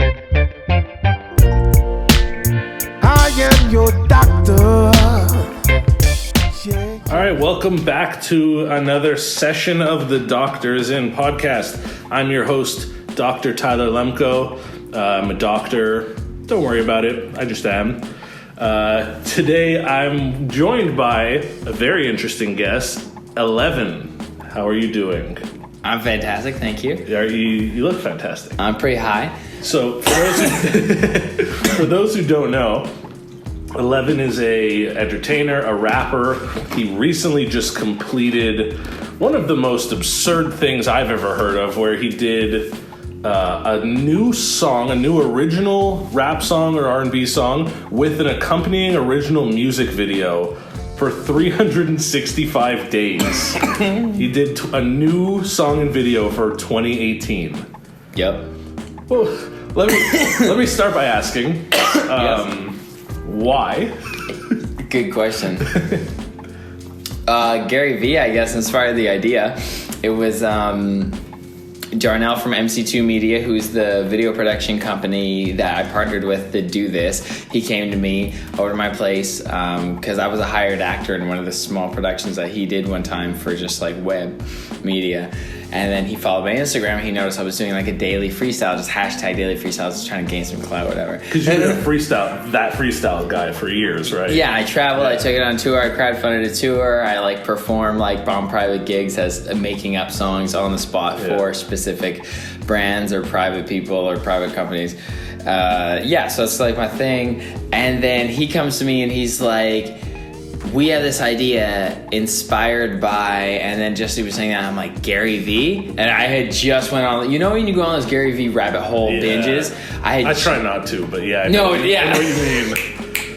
I am your doctor. All right, welcome back to another session of the Doctors In podcast. I'm your host, Dr. Tyler Lemco. I'm a doctor. Don't worry about it. I just am. Today, I'm joined by a very interesting guest, Ellevan. How are you doing? I'm fantastic, thank you. You look fantastic. I'm pretty high. So, for those who don't know, Ellevan is a entertainer, a rapper. He recently just completed one of the most absurd things I've ever heard of, where he did a new song, a new original rap song or R&B song with an accompanying original music video for 365 days. He did a new song and video for 2018. Yep. Well, let me start by asking, why? Good question. Gary V, I guess, inspired the idea. It was Jarnell from MC2 Media, who's the video production company that I partnered with to do this. He came to me over to my place because I was a hired actor in one of the small productions that he did one time for just like web media. And then he followed my Instagram. He noticed I was doing like a daily freestyle, just hashtag daily freestyle, just trying to gain some clout, whatever. Because you've been that freestyle guy for years, right? Yeah, I traveled. I took it on tour. I crowdfunded a tour. I like perform like bomb private gigs as making up songs on the spot for specific brands or private people or private companies. So it's like my thing. And then he comes to me and he's like, we have this idea inspired by, and then just he was saying that, I'm like, Gary V? And I had just went on, when you go on those Gary V rabbit hole binges? I try not to, but I know what you mean.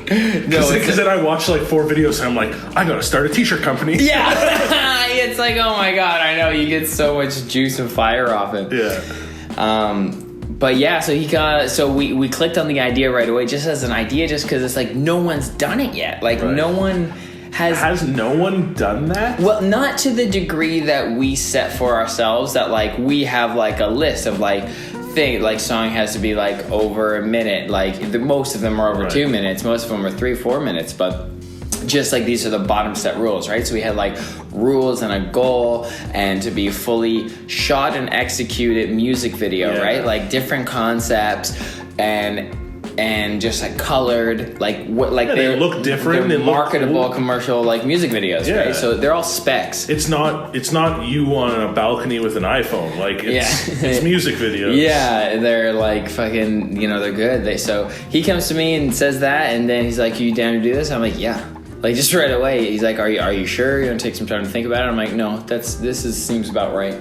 Because then I watch like 4 videos and I'm like, I gotta start a t-shirt company. Yeah. It's like, oh my God, I know, you get so much juice and fire off it. Yeah. But yeah, so we clicked on the idea right away, just as an idea, just because it's like no one's done it yet. Like no one has no one done that? Well, not to the degree that we set for ourselves, that like we have like a list of like song has to be like over a minute. Like most of them are over 2 minutes, most of them are 3-4 minutes, but just like these are the bottom set rules, right? So we had like rules and a goal, and to be fully shot and executed music video, right? Like different concepts and just like colored, like what, like they look different. They're they marketable, look cool. Commercial like music videos, right? So they're all specs. It's not you on a balcony with an iPhone. Like it's music videos. Yeah, they're like fucking, they're good. So he comes to me and says that, and then he's like, "Are you down to do this?" I'm like, "Yeah." Like just right away, he's like, "Are you sure? You want to take some time to think about it?" I'm like, "No, seems about right."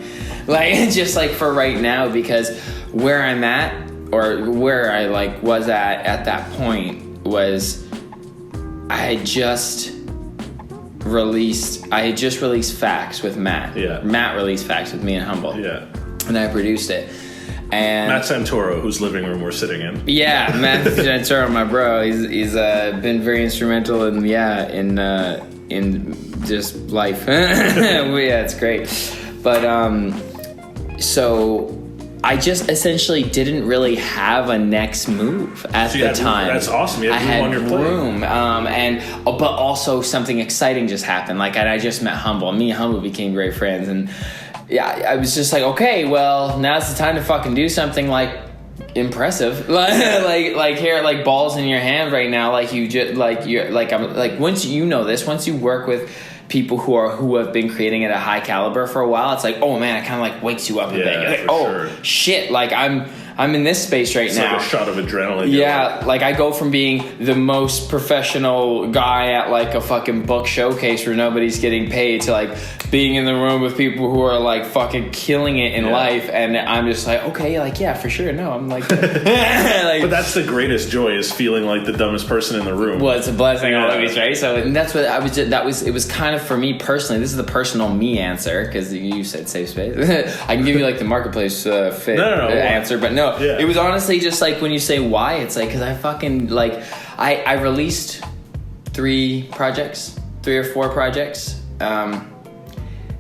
Like just like for right now, because where I'm at, or where I like was at that point, was I had just released Facts with Matt. Yeah. Matt released Facts with me and Humble. Yeah. And I produced it. And Matt Santoro, whose living room we're sitting in. Yeah, Matt Santoro, my bro. He's been very instrumental in just life. It's great. But so I just essentially didn't really have a next move at the time. That's awesome. You had room on your plate. Room, but also something exciting just happened. Like, and I just met Humble. Me and Humble became great friends, and yeah, I was just like, okay, well, now's the time to fucking do something like impressive, like here, like balls in your hand right now. Like once once you work with people who have been creating at a high caliber for a while, it's like, oh man, it kind of like wakes you up a bit. Like, shit, like I'm in this space right now. Like a shot of adrenaline. Yeah, like I go from being the most professional guy at like a fucking book showcase where nobody's getting paid to like being in the room with people who are like fucking killing it in life, and I'm just like, okay, like yeah, for sure. No, I'm like, but that's the greatest joy, is feeling like the dumbest person in the room. Well, it's a blessing always, right? So, and that's what it was kind of for me personally. This is the personal me answer, because you said safe space. I can give you like the marketplace fit answer, but no. Yeah. It was honestly just like when you say why, it's like because I fucking like I released 3 or 4 projects, and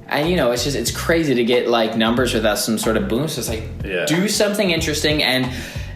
it's crazy to get like numbers without some sort of boom. So it's like do something interesting, and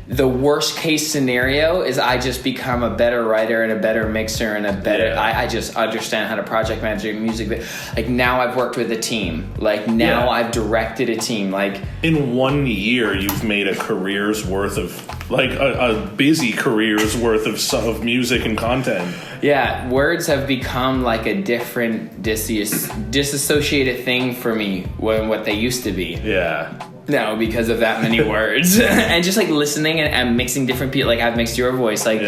the worst case scenario is I just become a better writer and a better mixer and a better. Yeah. I just understand how to project manage music. Like now I've worked with a team. Like now I've directed a team. Like in 1 year, you've made a career's worth of like a busy career's worth of music and content. Yeah, words have become like a different disassociated thing for me when what they used to be. Yeah. No, because of that many words. And just like listening and mixing different people. Like I've mixed your voice. Like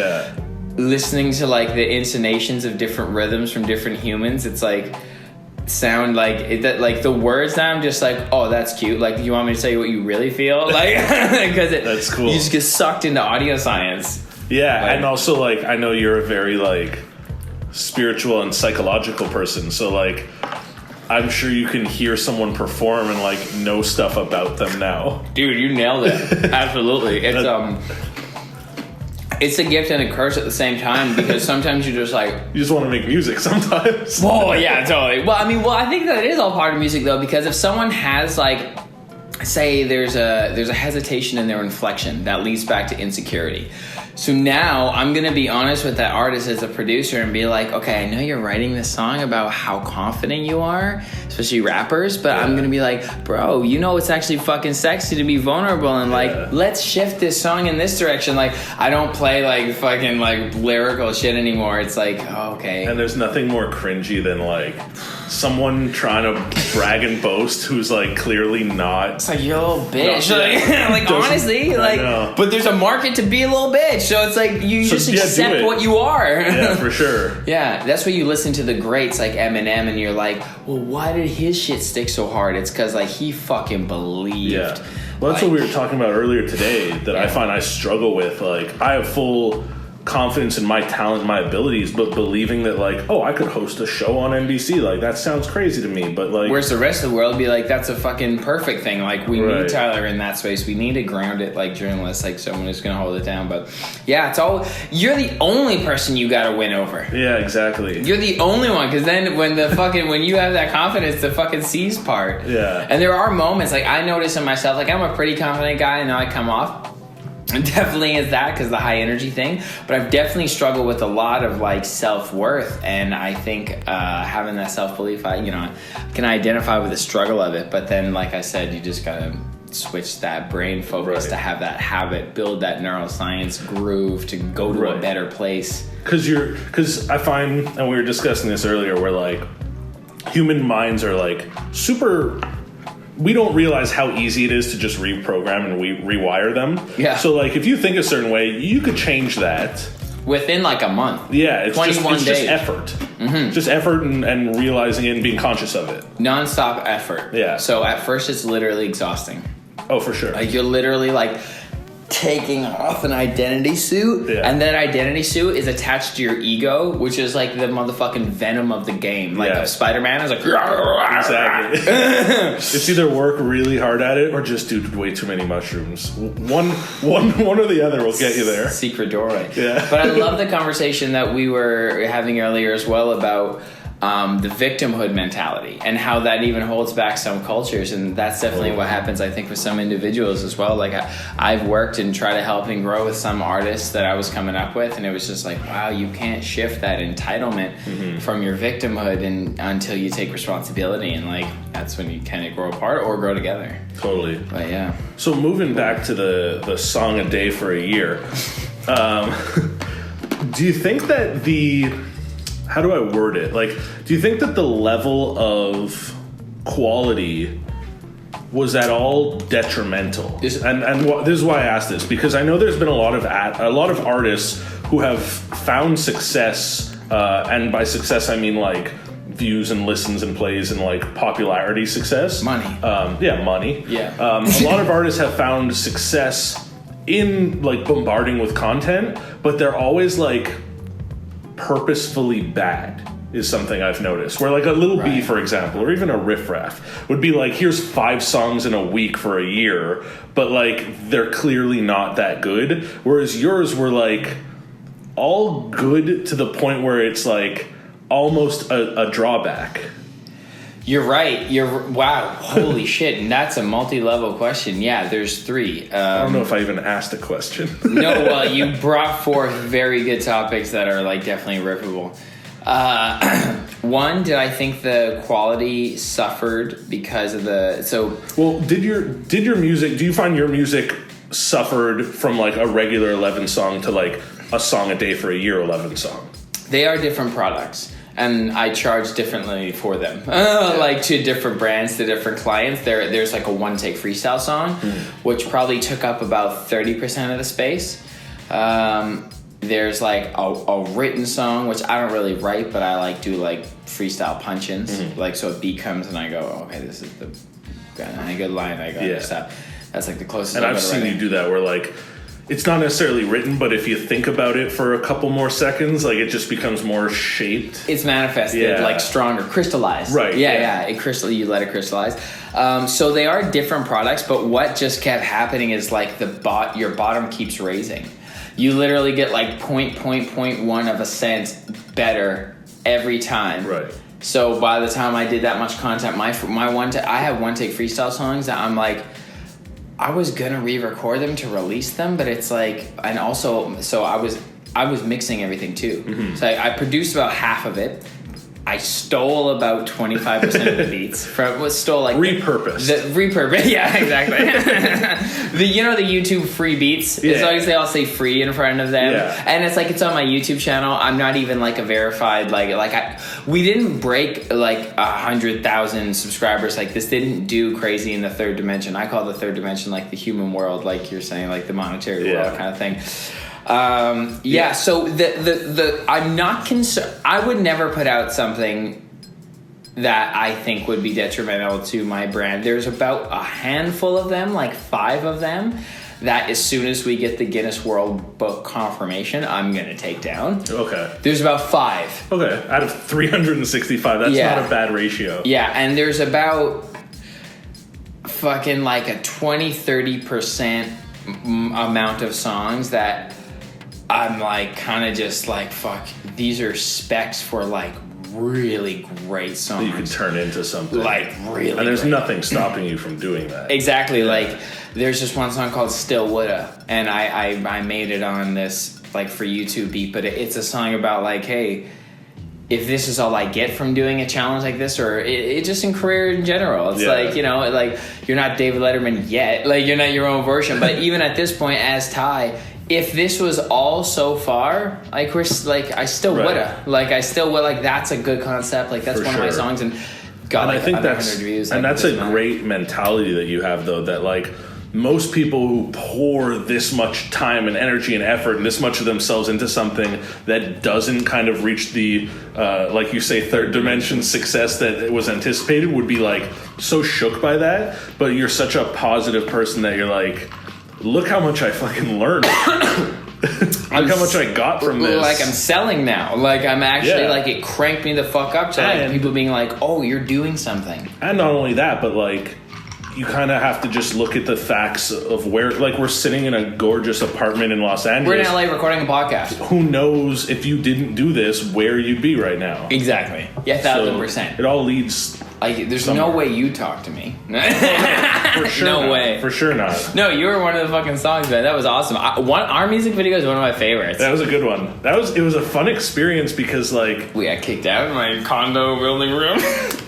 listening to like the intonations of different rhythms from different humans. It's like sound like it, that like the words now I'm just like, oh, that's cute. Like, you want me to tell you what you really feel? Like, because that's cool. You just get sucked into audio science. Yeah, like, and also like I know you're a very like spiritual and psychological person, so like I'm sure you can hear someone perform and like know stuff about them now. Dude, you nailed it. Absolutely. It's a gift and a curse at the same time, because sometimes you're just like, you just want to make music sometimes. Oh yeah, totally. Well, I think that it is all part of music though, because if someone has like, say there's a hesitation in their inflection that leads back to insecurity. So now I'm going to be honest with that artist as a producer and be like, okay, I know you're writing this song about how confident you are, especially rappers, but I'm going to be like, bro, you know it's actually fucking sexy to be vulnerable and like, let's shift this song in this direction. Like, I don't play like fucking like lyrical shit anymore. It's like, oh, okay. And there's nothing more cringy than like someone trying to brag and boast who's like clearly not. It's like, you're a little bitch. Like honestly, like, but there's a market to be a little bitch. So it's like, you just accept what you are. Yeah, for sure. Yeah, that's why you listen to the greats like Eminem and you're like, well, why did his shit stick so hard? It's because like he fucking believed. Yeah. Well, that's what we were talking about earlier today that I find I struggle with. Like, I have full confidence in my talent, my abilities, but believing that like, oh, I could host a show on NBC, like that sounds crazy to me. But like, whereas the rest of the world be like, that's a fucking perfect thing. Like, we need Tyler in that space. We need to ground it like journalists, like someone who's gonna hold it down. But yeah, it's all, you're the only person you gotta win over. Yeah, exactly. You're the only one, because then when the fucking when you have that confidence, the fucking C's part. Yeah. And there are moments like I notice in myself, like I'm a pretty confident guy, and now I come off. It definitely is that, because the high energy thing, but I've definitely struggled with a lot of like self-worth, and I think having that self-belief, I can identify with the struggle of it, but then like I said, you just gotta switch that brain focus to have that habit, build that neuroscience groove to go to a better place. Because I find, and we were discussing this earlier, where like human minds are like super. We don't realize how easy it is to just reprogram and rewire them. Yeah. So, like, if you think a certain way, you could change that within like a month. Yeah, it's 21 days. Just effort. Mm-hmm. Just effort and realizing it and being conscious of it. Non-stop effort. Yeah. So at first, it's literally exhausting. Oh, for sure. Like, you're literally like taking off an identity suit, and that identity suit is attached to your ego, which is like the motherfucking venom of the game. Like Spider-Man is like, exactly. It's either work really hard at it or just do way too many mushrooms. One or the other will get you there. Secret doorway. Yeah. But I love the conversation that we were having earlier as well about the victimhood mentality and how that even holds back some cultures, and that's definitely what happens, I think, with some individuals as well. Like I've worked and tried to help and grow with some artists that I was coming up with, and it was just like, wow, you can't shift that entitlement from your victimhood until you take responsibility, and like that's when you kind of grow apart or grow together. Totally. But yeah. So moving back to the song a day for a year, do you think that how do I word it? Like, do you think that the level of quality was at all detrimental? And this is why I asked this, because I know there's been a lot of artists who have found success, and by success I mean like views and listens and plays and like popularity success. Money. Money. Yeah. A lot of artists have found success in like bombarding with content, but they're always like purposefully bad is something I've noticed, where like a Little B, for example, or even a Riff Raff would be like, here's 5 songs in a week for a year, but like they're clearly not that good, whereas yours were like all good to the point where it's like almost a drawback. You're right. Wow. Holy shit. And that's a multi-level question. Yeah, there's 3. I don't know if I even asked a question. No, well, you brought forth very good topics that are like definitely rippable. One, did I think the quality suffered because of Well, did your music? Do you find your music suffered from like a regular 11 song to like a song a day for a year 11 song? They are different products. And I charge differently for them, like to different brands, to different clients. There's like a one-take freestyle song, which probably took up about 30% of the space. There's like a written song, which I don't really write, but I like do like freestyle punch-ins. Like so a beat comes and I go, okay, this is the good line. I go, stop. That's like the closest. And I've seen you do that where like, it's not necessarily written, but if you think about it for a couple more seconds, like it just becomes more shaped. It's manifested, like stronger, crystallized. Right. Yeah. You let it crystallize. So they are different products, but what just kept happening is like your bottom keeps raising. You literally get like 0.1 of a cent better every time. Right. So by the time I did that much content, I have one-take freestyle songs that I'm like, I was gonna re-record them to release them, but it's like, and also, so I was mixing everything too. So I produced about half of it. I stole about 25% of the beats. Repurposed. Yeah, exactly. the YouTube free beats. Yeah. As long as they all say free in front of them, and it's on my YouTube channel. I'm not even like a verified we didn't break like 100,000 subscribers. Like this didn't do crazy in the third dimension. I call the third dimension like the human world, like you're saying, like the monetary world kind of thing. So I'm not concerned. I would never put out something that I think would be detrimental to my brand. There's about a handful of them, like 5 of them, that as soon as we get the Guinness World Book confirmation, I'm going to take down. Okay. There's about 5. Okay. Out of 365, that's not a bad ratio. Yeah, and there's about fucking like a 20-30% amount of songs that I'm like kind of just like, fuck, these are specs for like really great songs. You can turn into something. Like really And there's great. nothing stopping you from doing that. Exactly. Like there's just one song called Still Woulda, and I made it on this like for YouTube beat, but it's a song about like, hey, if this is all I get from doing a challenge like this, or it just in career in general, it's like, like you're not David Letterman yet, like you're not your own version, but even at this point as Ty, if this was all so far, like I still woulda, like I still would, like that's a good concept, like that's one of my songs, and got like I think 100 that's views, and like, that's a great mentality that you have though, that like most people who pour this much time and energy and effort and this much of themselves into something that doesn't kind of reach the like you say third dimension success that it was anticipated would be like so shook by that, but you're such a positive person that you're like, look how much I fucking learned. Look how much I got from this. Like I'm selling now. Like I'm actually like it cranked me the fuck up to like people being like, oh, you're doing something. And not only that, but like you kind of have to just look at the facts of where, like we're sitting in a gorgeous apartment in Los Angeles. We're in LA recording a podcast. Who knows if you didn't do this, where you'd be right now. Exactly. Yeah, 1,000%. It all leads. Like, there's no way you talk to me. For sure no not. way. For sure not. No, you were one of the fucking songs, man. That was awesome. Our music video is one of my favorites. That was a good one. It was a fun experience because like we got kicked out of my condo building room.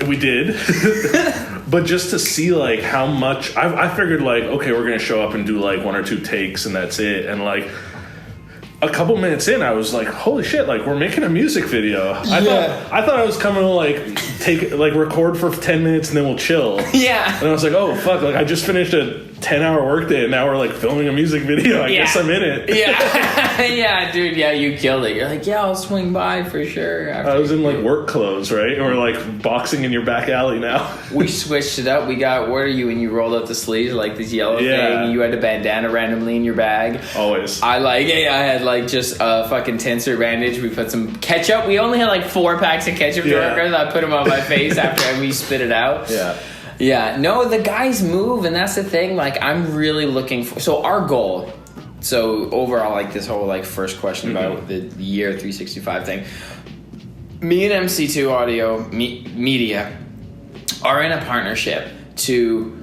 We did. But just to see like how much I figured like, okay, we're gonna show up and do like 1 or 2 takes and that's it, and like a couple minutes in, I was like, holy shit, like we're making a music video. I thought I was coming to like record for 10 minutes and then we'll chill. Yeah. And I was like, oh fuck, like I just finished a 10-hour workday and now we're like filming a music video. I guess I'm in it. Yeah. Yeah, dude, yeah, you killed it. You're like, yeah, I'll swing by for sure. I was in like work clothes, right? Or like boxing in your back alley now. We switched it up. We got, where are you? And you rolled up the sleeves like this yellow thing, and you had a bandana randomly in your bag. Always. I had like just a fucking tensor bandage. We put some ketchup. We only had like 4 packs of ketchup to work with. I put them on my face after we spit it out. Yeah. Yeah. No, the guys move, and that's the thing. Like, I'm really looking for... So our goal... So overall, like this whole like first question about the year 365 thing. Me and MC2 Audio Media are in a partnership to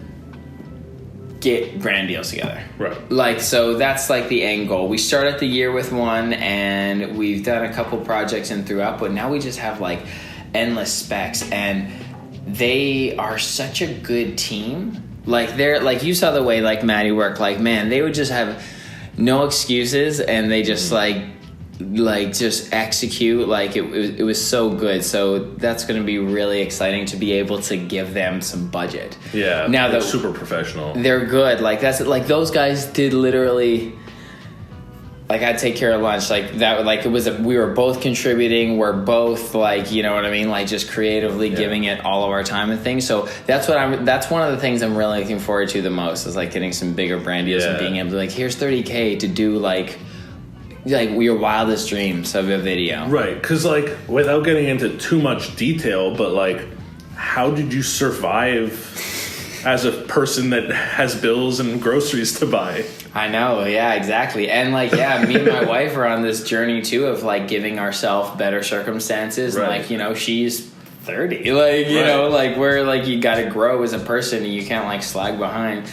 get brand deals together. Right. Like, so that's like the end goal. We started the year with one, and we've done a couple projects in throughout, but now we just have like endless specs, and they are such a good team. Like, they're like, you saw the way like Maddie worked. Like, man, they would just have no excuses, and they just like just execute. Like, it was so good. So that's going to be really exciting to be able to give them some budget. Yeah. Now they're that super professional. they're good. Like, that's like, those guys did literally, like, I'd take care of lunch. Like, that, like, it was we were both contributing. We're both, like, you know what I mean? Like, just creatively giving it all of our time and things. So that's one of the things I'm really looking forward to the most, is like getting some bigger brand deals and being able to, like, here's $30K to do like your wildest dreams of a video. Right. Because, like, without getting into too much detail, but like, how did you survive as a person that has bills and groceries to buy? I know, yeah, exactly. And like, yeah, me and my wife are on this journey too of like giving ourselves better circumstances. Right. And like, you know, she's 30. Like, you know, like, we're like, you gotta grow as a person, and you can't like slag behind.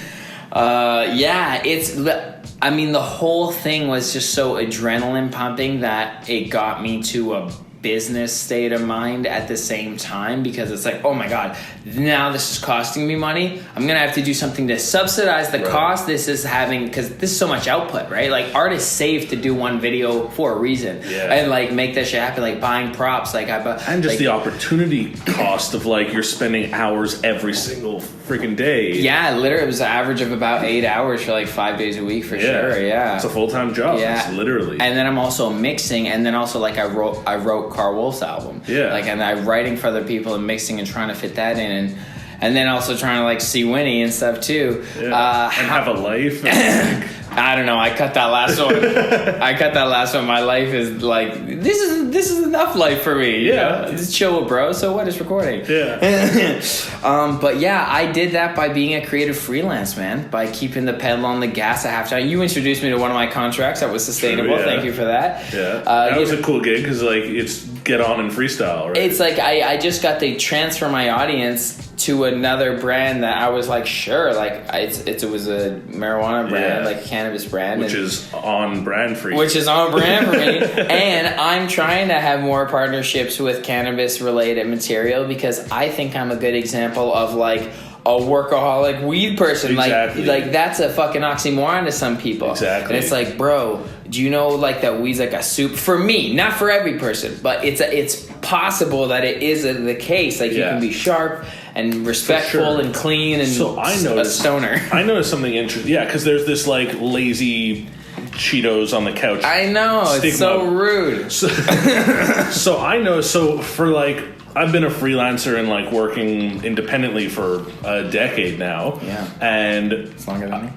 I mean, the whole thing was just so adrenaline pumping that it got me to a business state of mind at the same time, because it's like, oh my god, now this is costing me money. I'm gonna have to do something to subsidize the cost this is having, because this is so much output, right? Like, artists save to do one video for a reason, and like make that shit happen, like buying props, like and just like, the opportunity cost of like, you're spending hours every single freaking day. Yeah, literally, it was an average of about 8 hours for like 5 days a week for sure. Yeah, it's a full-time job. It's literally. And then I'm also mixing, and then also like I wrote Carl Wolf's album. Yeah. Like, and I'm writing for other people and mixing and trying to fit that in, and then also trying to like see Winnie and stuff too. Yeah. And have a life. And I don't know. I cut that last one. My life is like, this is enough life for me. Yeah. Just chill with bro. So what is recording? Yeah. But yeah, I did that by being a creative freelance, man. By keeping the pedal on the gas at halftime. You introduced me to one of my contracts that was sustainable. True, Thank you for that. Yeah. That was a cool gig, because like, it's get on and freestyle, right? It's like I just got to transfer my audience to another brand that I was like, sure, like it was a marijuana brand, like a cannabis brand, which is on brand for you. Which is on brand for me. And I'm trying to have more partnerships with cannabis related material, because I think I'm a good example of like a workaholic weed person. Exactly. Like that's a fucking oxymoron to some people. Exactly. And it's like, bro, do you know like that weed's like a soup for me, not for every person, but it's possible that it is the case. Like, you can be sharp and respectful and clean, and so I noticed, a stoner. I noticed something interesting. Yeah, because there's this like lazy Cheetos on the couch. I know, stigma. It's so rude. So I know. So for like, I've been a freelancer and like working independently for a decade now. Yeah. And it's longer than me.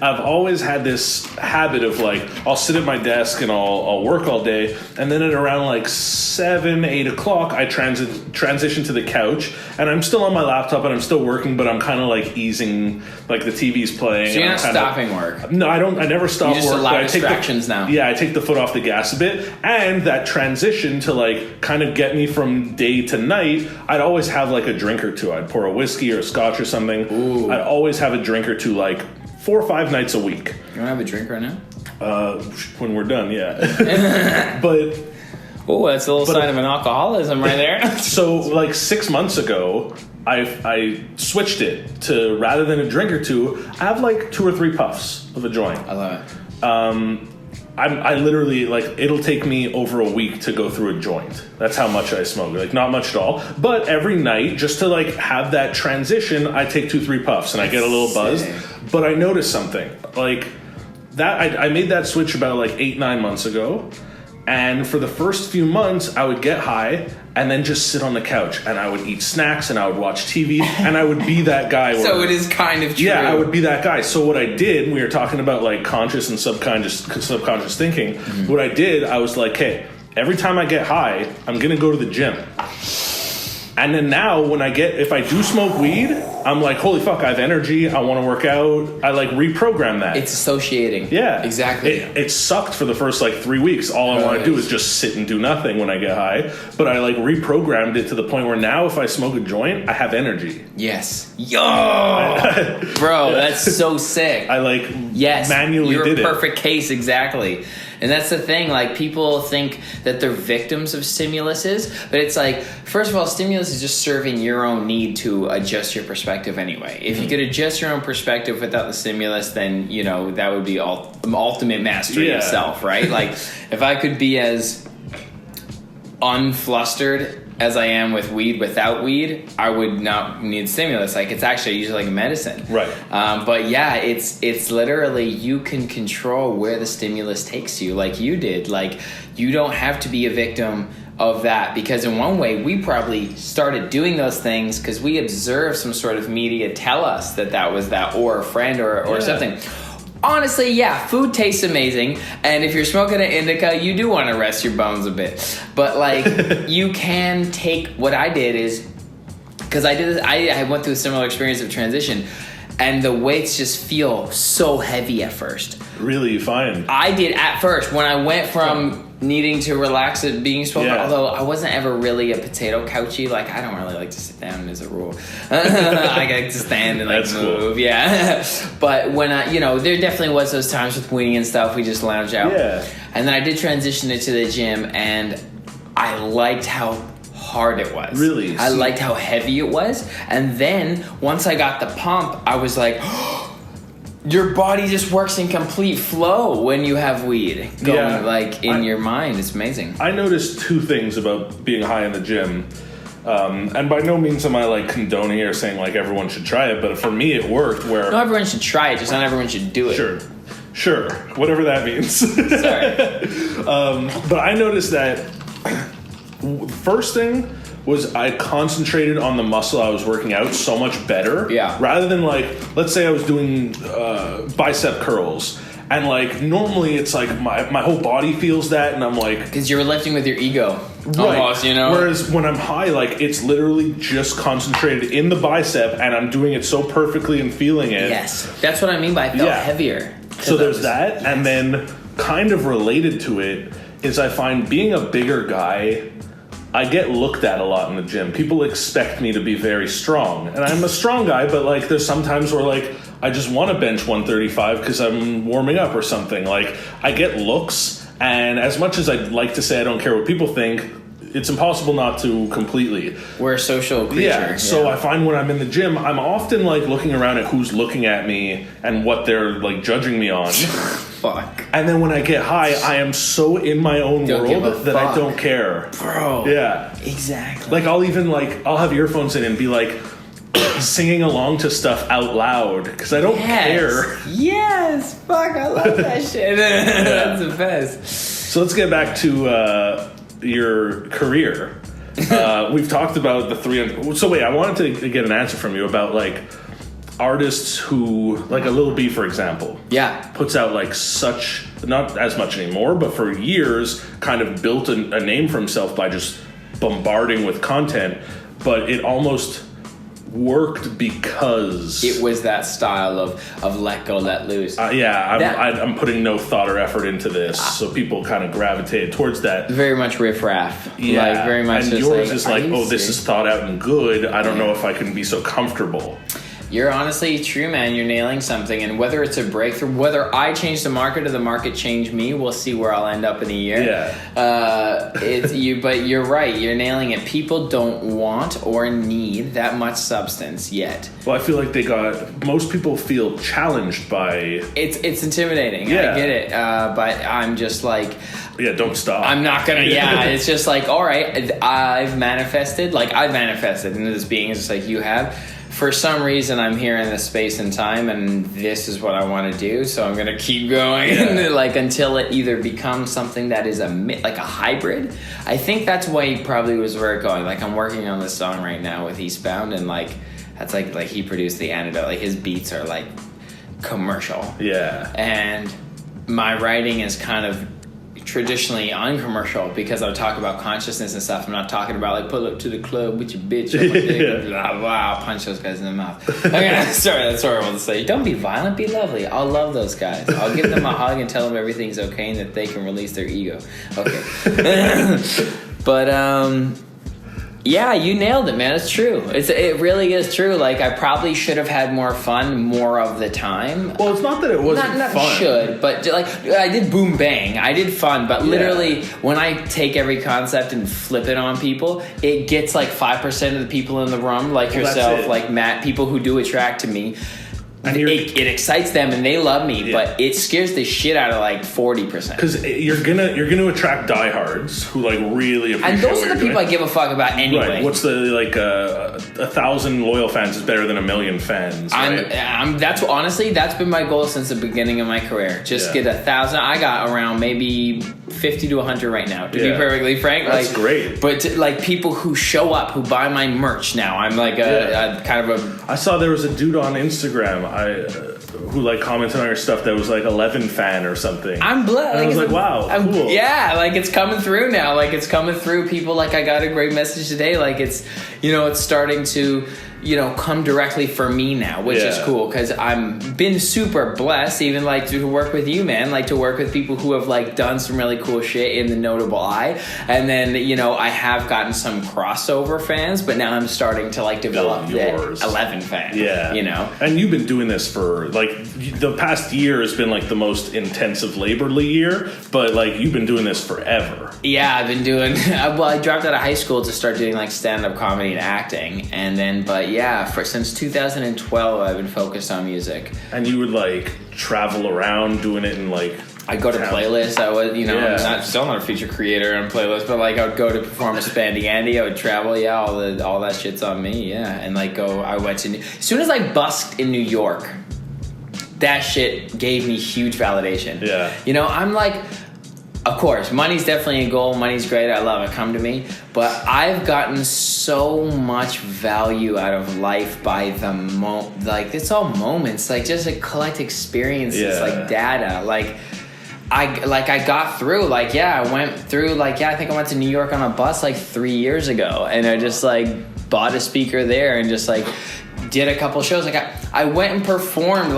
I've always had this habit of like, I'll sit at my desk and I'll work all day, and then at around like 7, 8 o'clock, I transition to the couch, and I'm still on my laptop and I'm still working, but I'm kind of like easing, like the TV's playing. So you're not stopping work? No, I don't. I never stop work. You just allow distractions now. Yeah, I take the foot off the gas a bit, and that transition to like kind of get me from day to night, I'd always have like a drink or two. I'd pour a whiskey or a scotch or something. Ooh. I'd always have a drink or two, like 4 or 5 nights a week. You want to have a drink right now? When we're done, yeah. But oh, that's a little sign of an alcoholism right there. So like 6 months ago, I switched it to, rather than a drink or two, I have like 2 or 3 puffs of a joint. I love it. I literally, like, it'll take me over a week to go through a joint. That's how much I smoke. Like, not much at all. But every night, just to, like, have that transition, I take 2-3 puffs and I get a little buzzed. But I noticed something. Like, that I made that switch about, like, 8-9 months ago. And for the first few months, I would get high and then just sit on the couch, and I would eat snacks and I would watch TV, and I would be that guy. So it is kind of true. Yeah, I would be that guy. So what I did, we were talking about like conscious and subconscious thinking. Mm-hmm. What I did, I was like, hey, every time I get high, I'm going to go to the gym. And then now if I do smoke weed, I'm like, holy fuck, I have energy. I want to work out. I like reprogram that. It's associating. Yeah. Exactly. It sucked for the first like 3 weeks. All I want to do is just sit and do nothing when I get high. But I like reprogrammed it to the point where now if I smoke a joint, I have energy. Yes. Yo! Bro, that's so sick. I like manually you're did a perfect case, exactly. And that's the thing, like, people think that they're victims of stimuluses, but it's like, first of all, stimulus is just serving your own need to adjust your perspective anyway. If you could adjust your own perspective without the stimulus, then, you know, that would be ultimate mastery of self, right? Like, if I could be as unflustered as I am with weed without weed, I would not need stimulus. Like, it's actually usually like a medicine. Right. But yeah, it's literally, you can control where the stimulus takes you, like you did. Like, you don't have to be a victim of that, because in one way we probably started doing those things because we observed some sort of media tell us that was that, or a friend or something. Honestly, yeah, food tastes amazing, and if you're smoking an indica, you do want to rest your bones a bit. But like, you can take, what I did is, because I did this, I went through a similar experience of transition, and the weights just feel so heavy at first. Really, you find? I did at first, when I went from needing to relax at being smoking, although I wasn't ever really a potato couchy. Like, I don't really like to sit down as a rule. I like to stand and like move. Cool. Yeah. But when I, you know, there definitely was those times with weaning and stuff, we just lounge out. Yeah. And then I did transition into the gym, and I liked how hard it was. Really? I liked how heavy it was. And then once I got the pump, I was like, your body just works in complete flow when you have weed going like in your mind. It's amazing. I noticed two things about being high in the gym. And by no means am I like condoning or saying like everyone should try it, but for me it worked where... No, everyone should try it, just not everyone should do it. Sure. Whatever that means. Sorry. But I noticed that first thing was I concentrated on the muscle I was working out so much better. Yeah. Rather than like, let's say I was doing bicep curls, and like normally it's like my whole body feels that, and I'm like, because you're lifting with your ego, almost, you know. Whereas when I'm high, like it's literally just concentrated in the bicep, and I'm doing it so perfectly and feeling it. Yes, that's what I mean by I felt heavier. So there's that, and then kind of related to it is I find being a bigger guy, I get looked at a lot in the gym. People expect me to be very strong. And I'm a strong guy, but like there's some times where like I just want to bench 135 because I'm warming up or something. Like I get looks, and as much as I'd like to say I don't care what people think, it's impossible not to completely. We're a social creature. Yeah, so I find when I'm in the gym, I'm often like looking around at who's looking at me and what they're like judging me on. Fuck. And then when I get high, I am so in my own world that I don't care. Bro. Yeah. Exactly. Like I'll even like, I'll have earphones in and be like singing along to stuff out loud because I don't care. Yes. Fuck, I love that shit. That's the best. So let's get back to your career. We've talked about the 300. So wait, I wanted to get an answer from you about like artists who, like a Lil B, for example, puts out like such, not as much anymore, but for years kind of built a name for himself by just bombarding with content, but it almost worked because it was that style of let go, let loose. I'm putting no thought or effort into this, so people kind of gravitated towards that. Very much riff-raff. Yeah, like, very much. And yours is like, oh, this is thought out and good. I don't know if I can be so comfortable. You're honestly true, man. You're nailing something. And whether it's a breakthrough, whether I change the market or the market change me, we'll see where I'll end up in a year. Yeah. But you're right. You're nailing it. People don't want or need that much substance yet. Well, I feel like most people feel challenged by... It's intimidating. Yeah. I get it. But I'm just like... Yeah, don't stop. I'm not gonna. Yeah, it's just like, all right, I've manifested into this being, just like you have. For some reason, I'm here in this space and time, and this is what I want to do. So I'm gonna keep going, like until it either becomes something that is like a hybrid. I think that's why probably was where it's going. Like I'm working on this song right now with Eastbound, and like that's like he produced the antidote. Like his beats are like commercial. Yeah, and my writing is kind of traditionally uncommercial because I talk about consciousness and stuff. I'm not talking about like pull up to the club with your bitch on my dick, blah, blah, punch those guys in the mouth. Okay, sorry, that's horrible to say. Don't be violent, be lovely. I'll love those guys. I'll give them a hug and tell them everything's okay and that they can release their ego. Okay. But yeah, you nailed it, man. It's true. It really is true. Like, I probably should have had more fun more of the time. Well, it's not that it wasn't not fun. Should, but like I did boom bang. I did fun, but literally when I take every concept and flip it on people, it gets like 5% of the people in the room, like yourself, like Matt, people who do attract to me. And it excites them and they love me, but it scares the shit out of like 40%. Because you're gonna attract diehards who like really appreciate. And those are the people I give a fuck about anyway. Right. What's the like 1,000 loyal fans is better than 1 million fans. Right? That's been my goal since the beginning of my career. Just get 1,000. I got around maybe 50 to 100 right now. To be perfectly frank, that's great. But like people who show up, who buy my merch now, I'm like a kind of a. I saw there was a dude on Instagram who like commented on your stuff that was like Ellevan fan or something. I'm blessed. I was like, wow, cool. Yeah, like it's coming through now. Like it's coming through. People like I got a great message today. Like it's it's starting to come directly for me now, which is cool because I'm been super blessed, even like to work with you, man, like to work with people who have like done some really cool shit in the notable eye. And then, I have gotten some crossover fans, but now I'm starting to like develop the Ellevan fan. Yeah. And you've been doing this for like the past year has been like the most intensive laborly year, but like you've been doing this forever. Yeah, I've been doing, I dropped out of high school to start doing like stand-up comedy and acting. And then, since 2012, I've been focused on music. And you would like travel around doing it in like. I go to playlists. I was, I'm still not a feature creator on playlists, but like I would go to perform a Spandy Andy. I would travel. Yeah, all that shit's on me. Yeah, and like I went to. As soon as I busked in New York, that shit gave me huge validation. Yeah. I'm like. Of course, money's definitely a goal. Money's great. I love it. Come to me. But I've gotten so much value out of life by it's all moments. Like just a collect experiences, like data. I got through. I went through. I think I went to New York on a bus 3 years ago, and I just bought a speaker there and just did a couple shows. I went and performed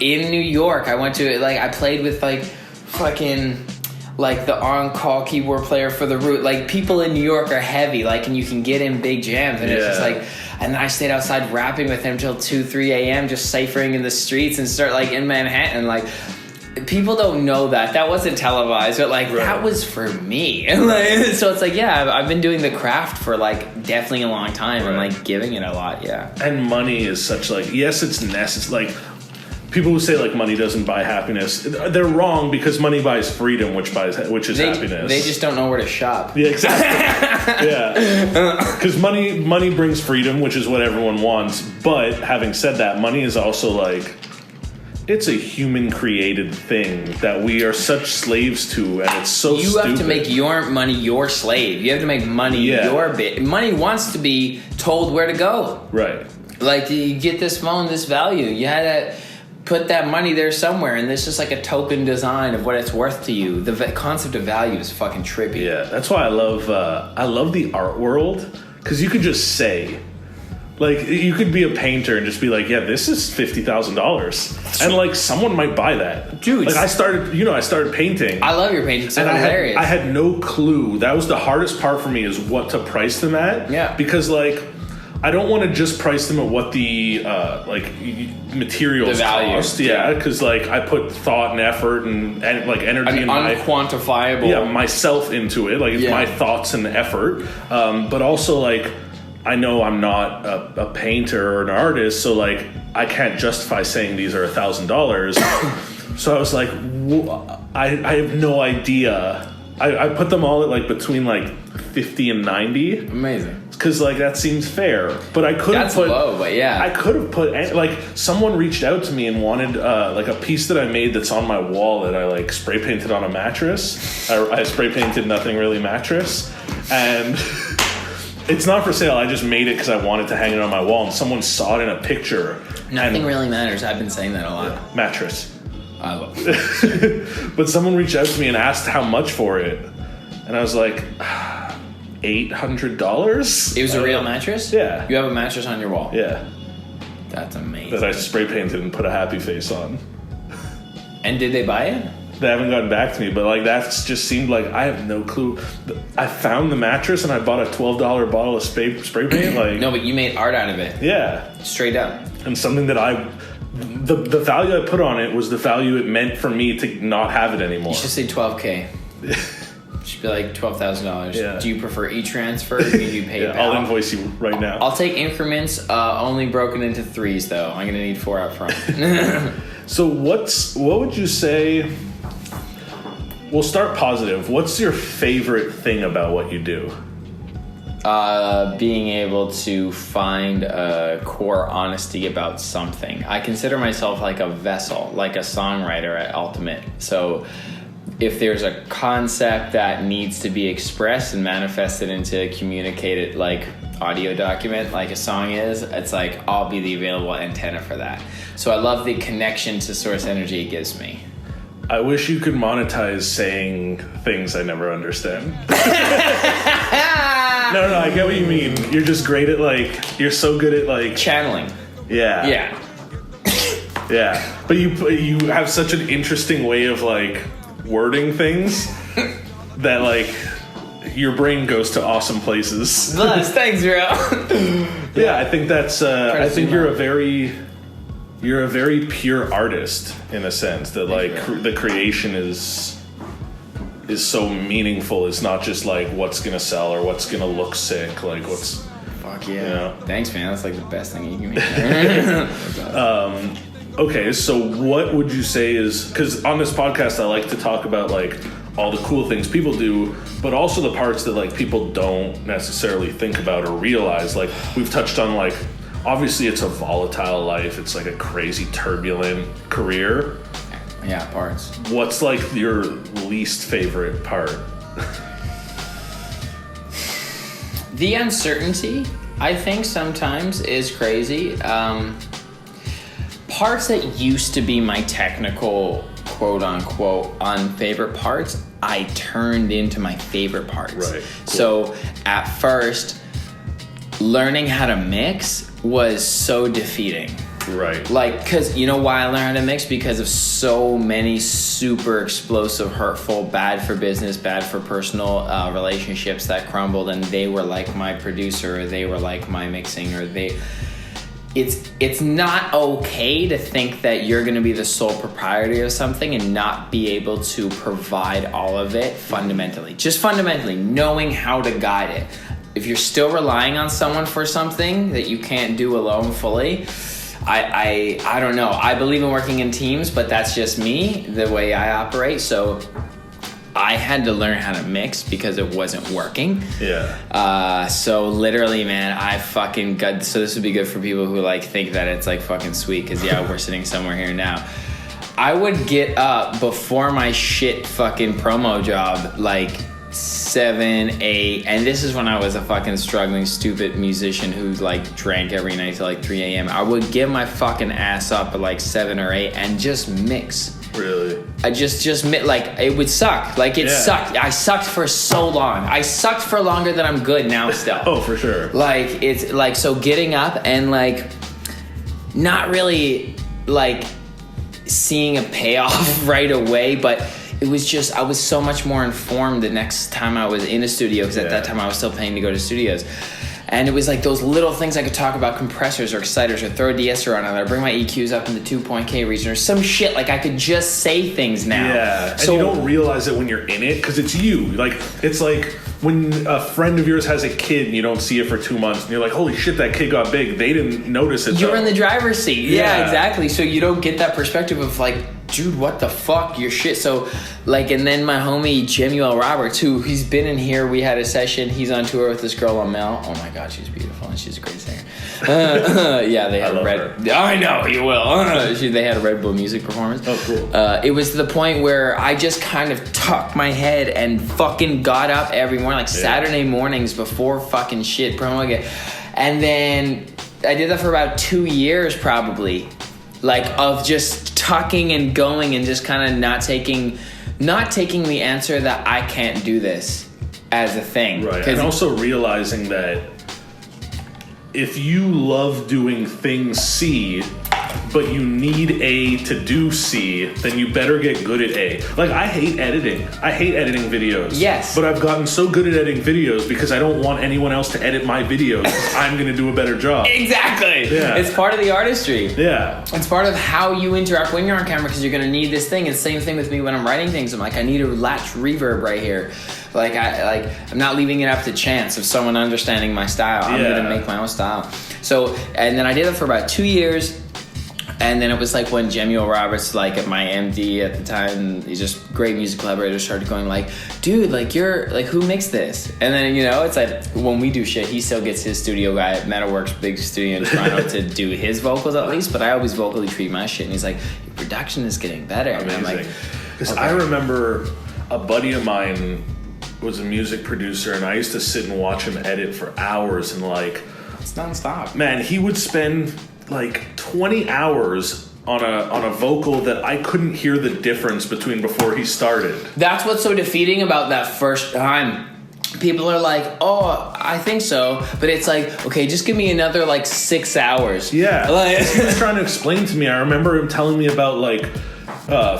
in New York. I went to I played with fucking. The on-call keyboard player for the Root. People in New York are heavy, and you can get in big jams. And it's just and then I stayed outside rapping with him till 2, 3 a.m. just ciphering in the streets and start in Manhattan. People don't know that. That wasn't televised, but that was for me. So it's I've been doing the craft for definitely a long time and giving it a lot, And money is such yes, it's necessary. People who say money doesn't buy happiness, they're wrong because money buys freedom, which is happiness. They just don't know where to shop. Yeah, exactly. Because money brings freedom, which is what everyone wants. But having said that, money is also it's a human created thing that we are such slaves to, and it's so stupid. You have to make your money your slave. You have to make money your bit. Money wants to be told where to go. Right. You get this phone, this value. You had to put that money there somewhere, and this is a token design of what it's worth to you. The concept of value is fucking trippy. Yeah, that's why I love the art world, because you could just say, you could be a painter and just be this is $50,000, and someone might buy that. Dude, I started painting. I love your paintings. So hilarious. I had no clue. That was the hardest part for me, is what to price them at. Yeah, because I don't want to just price them at what the materials cost. Yeah, because I put thought and effort and energy and unquantifiable myself into it. It's my thoughts and effort. But also I know I'm not a painter or an artist, so I can't justify saying these are $1,000. So I was I have no idea. I put them all at between 50 and 90. Amazing. Because that seems fair, but I could have put. Low, but yeah. I could have put someone reached out to me and wanted a piece that I made that's on my wall that I spray painted on a mattress. I spray painted Nothing Really mattress, and it's not for sale. I just made it because I wanted to hang it on my wall, and someone saw it in a picture. Nothing really matters. I've been saying that a lot. Mattress. I love it. But someone reached out to me and asked how much for it. And I was like, $800? It was a real mattress? Yeah. You have a mattress on your wall? Yeah. That's amazing. That I spray painted and put a happy face on. And did they buy it? They haven't gotten back to me, but like that's just seemed like I have no clue. I found the mattress and I bought a $12 bottle of spray paint. Like no, but you made art out of it. Yeah. Straight up. And something that the value I put on it was the value it meant for me to not have it anymore. You should say $12K. Should be like $12,000. Yeah. Do you prefer e-transfer? Do you pay PayPal? I'll invoice you right now. I'll take increments, only broken into threes though. I'm gonna need 4 up front. So what would you say? We'll start positive. What's your favorite thing about what you do? Being able to find a core honesty about something. I consider myself like a vessel, like a songwriter at Ultimate. So if there's a concept that needs to be expressed and manifested into a communicated like audio document like a song is, it's like I'll be the available antenna for that. So I love the connection to source energy it gives me. I wish you could monetize saying things I never understand. No, I get what you mean. You're just great at like, you're so good at like channeling. Yeah. Yeah. Yeah. But you have such an interesting way of like wording things that like your brain goes to awesome places. Nice, thanks, bro. Yeah, I think that's I think you're a very pure artist in a sense that like the creation is so meaningful. It's not just like what's gonna sell or what's gonna look sick. Like what's fuck yeah. You know? Thanks, man. That's like the best thing you can make. Okay, so what would you say is, because on this podcast I like to talk about like all the cool things people do, but also the parts that like people don't necessarily think about or realize. Like we've touched on like, obviously it's a volatile life. It's like a crazy turbulent career. Yeah, parts. What's like your least favorite part? The uncertainty, I think sometimes is crazy. Parts that used to be my technical quote unquote unfavorite parts, I turned into my favorite parts. Right. Cool. So at first, learning how to mix was so defeating. Right. Like, because you know why I learned how to mix? Because of so many super explosive, hurtful, bad for business, bad for personal relationships that crumbled, and they were like my producer, or they were like my mixing, or they... It's not okay to think that you're going to be the sole proprietor of something and not be able to provide all of it fundamentally. Just fundamentally, knowing how to guide it. If you're still relying on someone for something that you can't do alone fully, I don't know. I believe in working in teams, but that's just me, the way I operate. So I had to learn how to mix because it wasn't working. Yeah. So literally, man, I fucking got... So this would be good for people who like think that it's like fucking sweet because yeah, we're sitting somewhere here now. I would get up before my shit fucking promo job like 7, 8, and this is when I was a fucking struggling, stupid musician who like drank every night till like 3 a.m. I would get my fucking ass up at like 7 or 8 and just mix. Really? I just like it would suck. Like it sucked. I sucked for so long. I sucked for longer than I'm good now still. Oh, for sure. Like it's like, so getting up and like not really like seeing a payoff right away, but it was just, I was so much more informed the next time I was in a studio, because at that time I was still paying to go to studios. And it was like those little things I could talk about, compressors or exciters, or throw a de-esser on it, or bring my EQs up in the 2.K region, or some shit. Like I could just say things now. Yeah, so, and you don't realize it when you're in it because it's you. Like it's like when a friend of yours has a kid and you don't see it for 2 months, and you're like, "Holy shit, that kid got big." They didn't notice it. You're in the driver's seat. Yeah, exactly. So you don't get that perspective of like, dude, what the fuck, your shit. So like, and then my homie Jemuel Roberts, who he's been in here, we had a session, he's on tour with this girl Mel. Oh my god, she's beautiful and she's a great singer. Yeah, they had a Red... I know, you will. They had a Red Bull music performance. Oh, cool. It was to the point where I just kind of tucked my head and fucking got up every morning, like Saturday mornings before fucking shit promo again. And then I did that for about 2 years probably, like of just tucking and going and just kind of not taking the answer that I can't do this as a thing. Right. And also realizing that if you love doing things C, but you need A to do C, then you better get good at A. Like, I hate editing. I hate editing videos. Yes. But I've gotten so good at editing videos because I don't want anyone else to edit my videos. I'm going to do a better job. Exactly. Yeah. It's part of the artistry. Yeah. It's part of how you interact when you're on camera because you're going to need this thing. It's the same thing with me when I'm writing things. I'm like, I need a latch reverb right here. I'm not leaving it up to chance of someone understanding my style. I'm going to make my own style. So, and then I did it for about 2 years. And then it was like when Jemuel Roberts, like at my MD at the time, he's just great music collaborator, started going like, dude, like you're like, who mixed this? And then, you know, it's like when we do shit, he still gets his studio guy at Metalworks, big studio in Toronto to do his vocals at least, but I always vocally treat my shit. And he's like, your production is getting better. Amazing. And I'm like, because okay. I remember a buddy of mine was a music producer and I used to sit and watch him edit for hours and like, it's nonstop. Man, he would spend like 20 hours on a vocal that I couldn't hear the difference between before he started. That's what's so defeating about that first time. People are like, oh, I think so. But it's like, okay, just give me another like 6 hours. Yeah. Like, he was trying to explain to me. I remember him telling me about like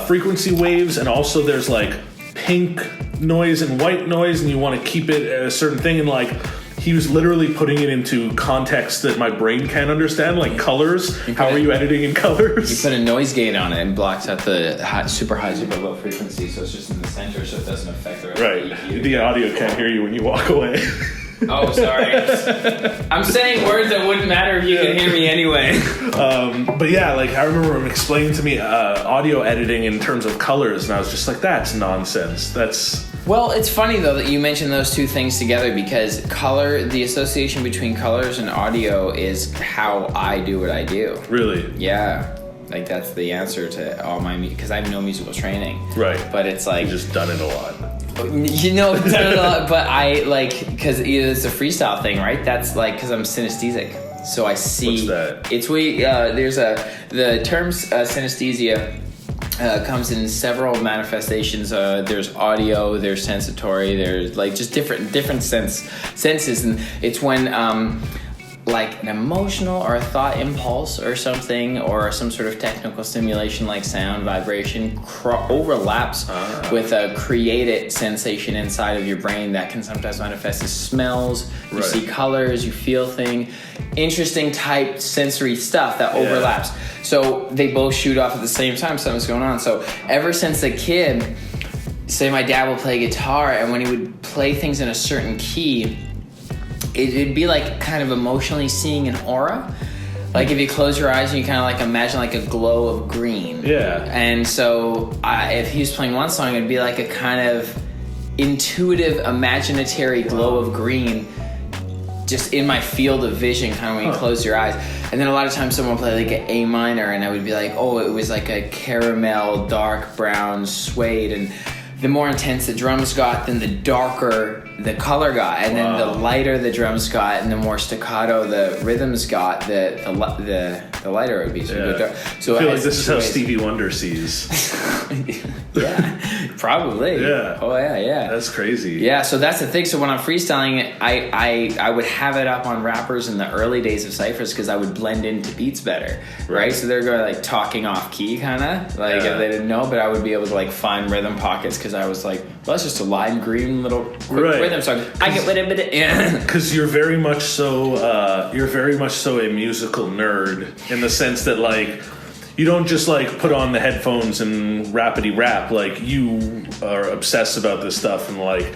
frequency waves, and also there's like pink noise and white noise, and you want to keep it at a certain thing, and like he was literally putting it into context that my brain can't understand, like colors. How are you editing in colors? You put a noise gate on it and blocks out the super high, super low frequency, so it's just in the center, so it doesn't affect the rest right. of the EQ. The audio can't hear you when you walk away. Oh, sorry. I'm saying words that wouldn't matter if you can hear me anyway. But yeah, like I remember him explaining to me audio editing in terms of colors, and I was just like, that's nonsense. Well, it's funny though that you mentioned those two things together, because the association between colors and audio is how I do what I do. Really? Yeah. Like that's the answer to all my because I have no musical training. Right. But it's like you've just done it a lot. You know, done it a lot, but I like because it's a freestyle thing, right? That's like because I'm synesthesic, so I see. What's that? It's there's the term synesthesia. Comes in several manifestations. There's audio, there's sensatory, there's like just different senses, and it's when like an emotional or a thought impulse or something, or some sort of technical stimulation like sound, vibration overlaps with a created sensation inside of your brain that can sometimes manifest as smells. You see colors, you feel things, interesting type sensory stuff that overlaps. So they both shoot off at the same time, something's going on. So ever since a kid, say my dad would play guitar, and when he would play things in a certain key, it'd be like kind of emotionally seeing an aura. Like if you close your eyes and you kind of like imagine like a glow of green. Yeah. And so if he was playing one song, it'd be like a kind of intuitive, imaginatory glow of green just in my field of vision, kind of when you close your eyes. And then a lot of times someone would play like an A minor, and I would be like, oh, it was like a caramel, dark brown suede, and the more intense the drums got, then the darker the color got, and then the lighter the drums got, and the more staccato the rhythms got, the lighter it would be. So I feel like this is how Stevie Wonder sees. Yeah, probably. Yeah. Oh yeah. That's crazy. Yeah, so that's the thing. So when I'm freestyling, I would have it up on rappers in the early days of ciphers because I would blend into beats better, right? So they're going like talking off key, kind of like if they didn't know, but I would be able to like find rhythm pockets because I was like, well, that's just a lime green little quick rhythm song. I get with it, yeah. Because you're very much so a musical nerd in the sense that like you don't just like put on the headphones and rapidy rap. Like you are obsessed about this stuff and like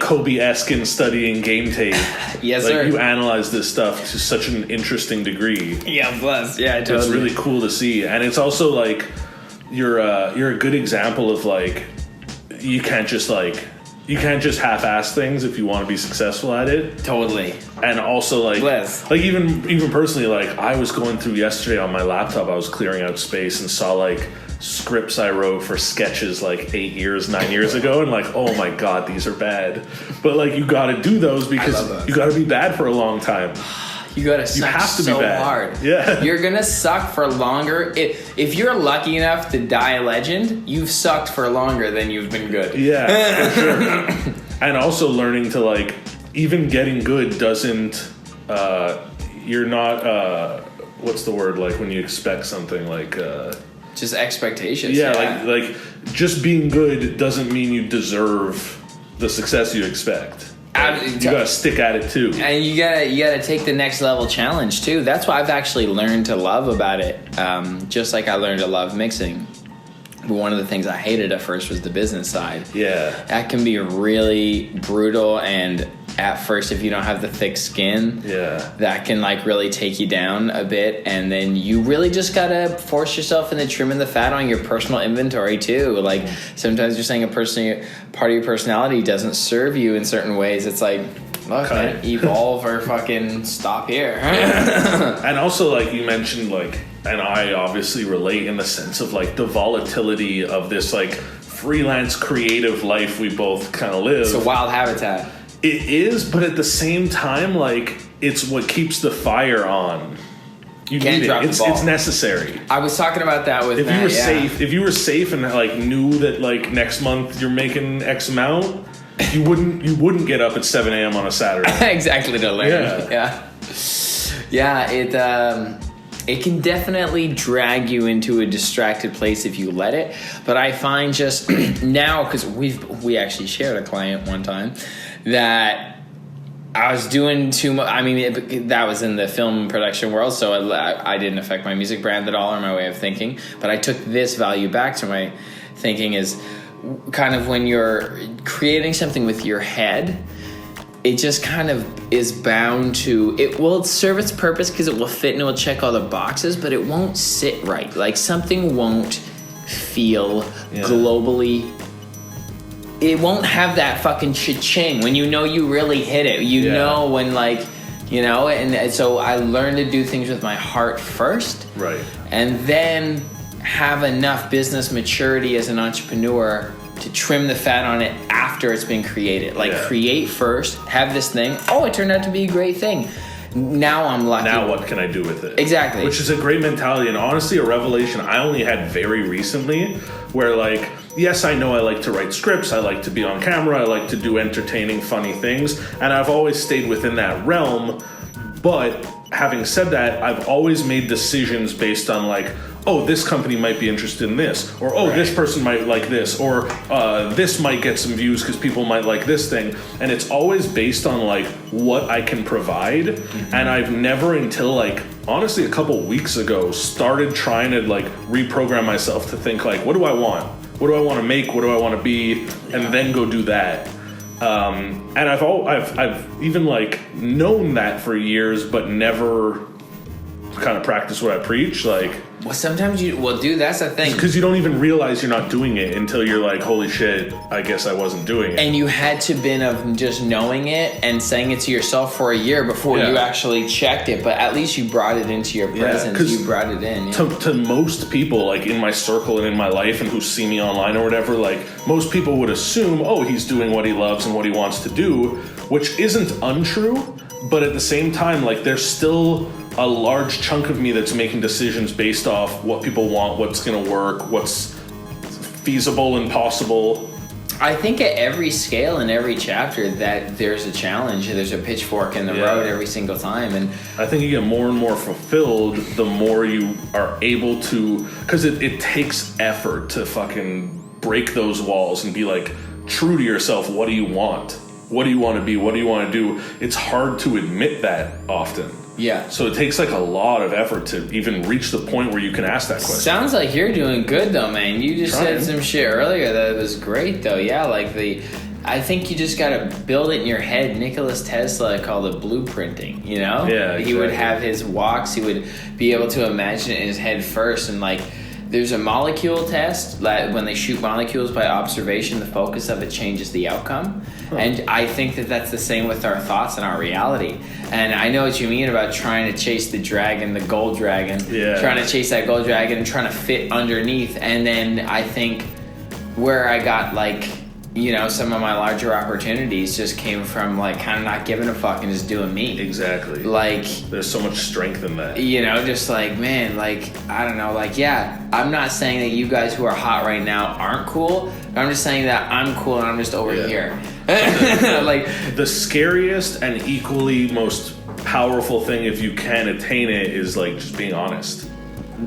Kobe-esque in studying game tape. Yes, like, sir. You analyze this stuff to such an interesting degree. Yeah, bless. Yeah, totally. It's really cool to see, and it's also like you're a good example of like you can't just half-ass things if you want to be successful at it. Totally. And also like even personally, like I was going through yesterday on my laptop, I was clearing out space and saw like scripts I wrote for sketches like 9 years ago, and like, oh my god, these are bad. But like you gotta do those because you gotta be bad for a long time. You gotta suck have to be so bad. hard. Yeah. You're gonna suck for longer. If you're lucky enough to die a legend, you've sucked for longer than you've been good. Yeah, for sure. And also learning to, like, even getting good doesn't, you're not, what's the word, like, when you expect something, like, Just expectations. yeah, like just being good doesn't mean you deserve the success you expect. You gotta stick at it too. And you gotta take the next level challenge too. That's what I've actually learned to love about it. Just like I learned to love mixing. But one of the things I hated at first was the business side. Yeah. That can be really brutal, and at first, if you don't have the thick skin, that can like really take you down a bit. And then you really just gotta force yourself into trimming the fat on your personal inventory too. Like sometimes you're saying part of your personality doesn't serve you in certain ways. It's like, look, man, evolve or fucking stop here. And also, like you mentioned, like, and I obviously relate in the sense of like the volatility of this like freelance creative life we both kind of live. It's a wild habitat. It is, but at the same time, like, it's what keeps the fire on. You Can't need drop it. the ball. It's necessary. I was talking about that with Matt, if you were safe and like knew that like next month you're making X amount, you wouldn't get up at 7 a.m. on a Saturday. Exactly, to learn. Yeah. It can definitely drag you into a distracted place if you let it. But I find just now, because we actually shared a client one time that I was doing too much. I mean, that was in the film production world, so I didn't affect my music brand at all or my way of thinking. But I took this value back to my thinking is kind of when you're creating something with your head, it just kind of is bound to, it will serve its purpose because it will fit and it will check all the boxes, but it won't sit right. Like something won't feel globally, it won't have that fucking cha-ching when you know you really hit it. You know when like, you know, and so I learned to do things with my heart first. Right. And then have enough business maturity as an entrepreneur to trim the fat on it after it's been created. Like create first, have this thing. Oh, it turned out to be a great thing. Now I'm lucky. Now what can I do with it? Exactly. Which is a great mentality, and honestly a revelation I only had very recently, where like, yes, I know I like to write scripts, I like to be on camera, I like to do entertaining, funny things, and I've always stayed within that realm. But having said that, I've always made decisions based on like, oh, this company might be interested in this, or oh, this person might like this, or this might get some views because people might like this thing. And it's always based on like what I can provide. Mm-hmm. And I've never until like, honestly, a couple weeks ago, started trying to like reprogram myself to think like, what do I want? What do I want to make? What do I want to be? And then go do that. And I've even like known that for years, but never kind of practice what I preach. Like, well, sometimes dude, that's the thing. Because you don't even realize you're not doing it until you're like, holy shit, I guess I wasn't doing it. And you had to been of just knowing it and saying it to yourself for a year before you actually checked it. But at least you brought it into your presence. You brought it in. To most people, like in my circle and in my life and who see me online or whatever, like most people would assume, oh, he's doing what he loves and what he wants to do, which isn't untrue. But at the same time, like there's still a large chunk of me that's making decisions based off what people want, what's going to work, what's feasible and possible. I think at every scale and every chapter that there's a challenge, there's a pitchfork in the road every single time. And I think you get more and more fulfilled the more you are able to, because it takes effort to fucking break those walls and be like true to yourself. What do you want? What do you want to be? What do you want to do? It's hard to admit that often. Yeah. So it takes like a lot of effort to even reach the point where you can ask that question. Sounds like you're doing good though, man. You just said some shit earlier that was great though. Yeah, like I think you just gotta build it in your head. Nikola Tesla called it blueprinting, you know? Yeah, exactly. He would have his walks, he would be able to imagine it in his head first, and like there's a molecule test that when they shoot molecules by observation, the focus of it changes the outcome. Huh. And I think that that's the same with our thoughts and our reality. And I know what you mean about trying to chase the dragon, the gold dragon. Yeah. Trying to chase that gold dragon and trying to fit underneath. And then I think where I got like you know, some of my larger opportunities just came from like kind of not giving a fuck and just doing me. Exactly. Like, there's so much strength in that. You know, just like, man, like, I don't know, like, yeah, I'm not saying that you guys who are hot right now aren't cool. I'm just saying that I'm cool and I'm just over here. Like, the scariest and equally most powerful thing, if you can attain it, is like just being honest.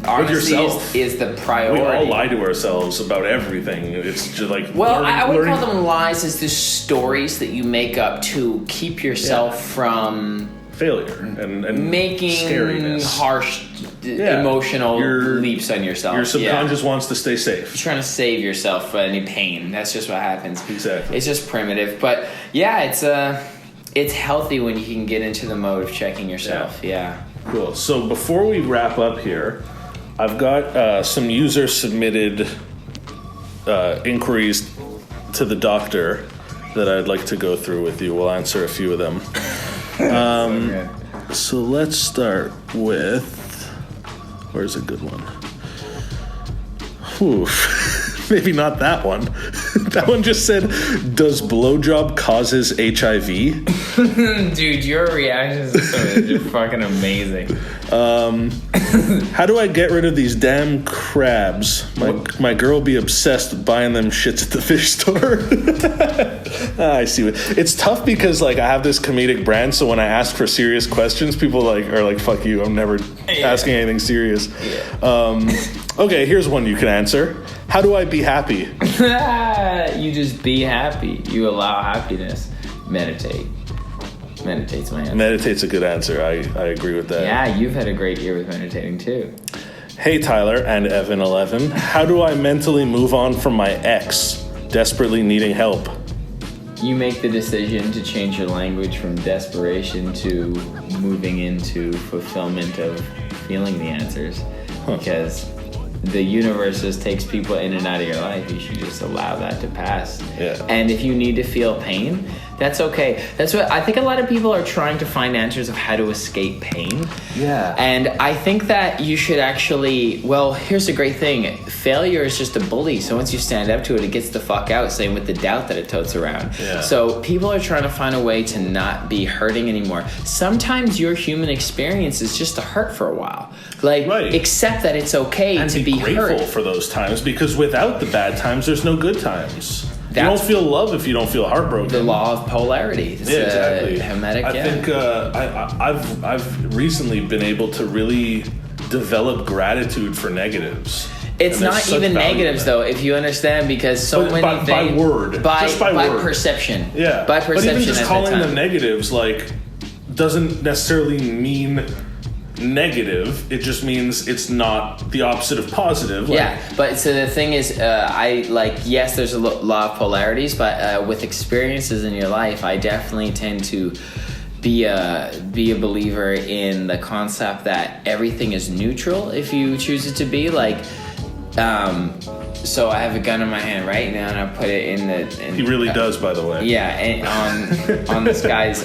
Honesty is the priority. We all lie to ourselves about everything. It's just like I would call them lies as the stories that you make up to keep yourself from failure and making scariness. Harsh emotional leaps on yourself. Your subconscious wants to stay safe. You're trying to save yourself from any pain. That's just what happens. Exactly. It's just primitive, but yeah, it's healthy when you can get into the mode of checking yourself. Yeah. Cool. So before we wrap up here, I've got some user-submitted inquiries to the doctor that I'd like to go through with you. We'll answer a few of them. So let's start with... Where's a good one? Maybe not that one. That one just said, does blowjob causes HIV? Dude, your reactions are fucking amazing. How do I get rid of these damn crabs? My girl be obsessed with buying them shits at the fish store. I see. It's tough because like I have this comedic brand, so when I ask for serious questions, people like are like, "Fuck you! I'm never asking anything serious." Yeah. Okay, here's one you can answer. How do I be happy? You just be happy. You allow happiness. Meditate. Meditate's my answer. Meditate's a good answer. I agree with that. Yeah, you've had a great year with meditating too. Hey Tyler and Evan 11. How do I mentally move on from my ex desperately needing help? You make the decision to change your language from desperation to moving into fulfillment of feeling the answers. Because the universe just takes people in and out of your life. You should just allow that to pass. Yeah. And if you need to feel pain, that's okay. That's what I think a lot of people are trying to find answers of how to escape pain. Yeah. And I think that you should actually, well, here's the great thing. Failure is just a bully. So once you stand up to it, it gets the fuck out. Same with the doubt that it totes around. Yeah. So people are trying to find a way to not be hurting anymore. Sometimes your human experience is just to hurt for a while. Like, accept that it's okay and to be grateful hurt. For those times, because without the bad times, there's no good times. You don't feel love if you don't feel heartbroken. The law of polarity. It's exactly. Hermetic, I think I've recently been able to really develop gratitude for negatives. It's not even negatives though, if you understand, because many things by word, just by word. Perception. Yeah, by perception. But even just calling them negatives, like, doesn't necessarily mean negative. It just means it's not the opposite of positive. Yeah, but so the thing is, yes, there's a law of polarities, but with experiences in your life, I definitely tend to be a believer in the concept that everything is neutral if you choose it to be. Like, so I have a gun in my hand right now, and I put it in he really does, by the way. Yeah, and on this guy's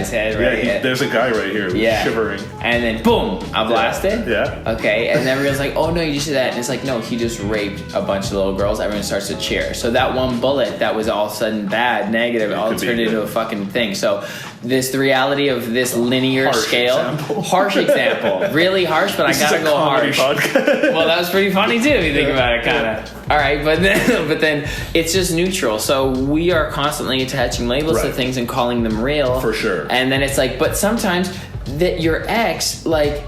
head, right? Yeah, there's a guy right here who's shivering. And then boom, I blast it. Yeah. Okay, and everyone's like, "Oh no, you just did that," and it's like, no, he just raped a bunch of little girls. Everyone starts to cheer. So that one bullet that was all of a sudden bad, negative, all turned into a fucking thing. So the reality of this linear scale, harsh example, really harsh, but I gotta go harsh. Well, that was pretty funny too if you think about it, kind of. All right, but then it's just neutral. So we are constantly attaching labels to things and calling them real. For sure. And then it's like, but sometimes that your ex, like,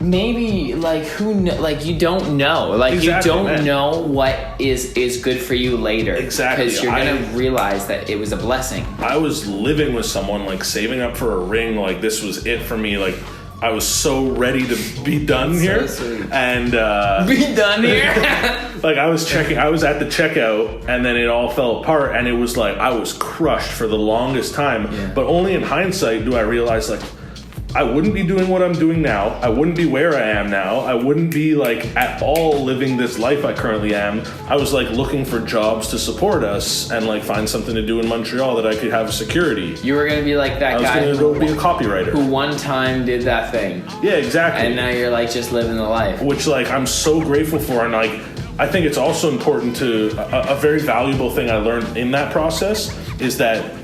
maybe, like, you don't know. Like, you don't know what is good for you later. Exactly. Because you're going to realize that it was a blessing. I was living with someone, like, saving up for a ring. Like, this was it for me. Like, I was so ready to be done here. Sweet. And be done here. Like, I was at the checkout, and then it all fell apart, and it was like I was crushed for the longest time. Yeah. But only in hindsight do I realize, like, I wouldn't be doing what I'm doing now. I wouldn't be where I am now. I wouldn't be, like, at all living this life I currently am. I was, like, looking for jobs to support us and, like, find something to do in Montreal that I could have security. You were going to be like that guy. I was going to go be a copywriter. Who one time did that thing. Yeah, exactly. And now you're, like, just living the life. Which, like, I'm so grateful for. And, like, I think it's also important to, a very valuable thing I learned in that process is that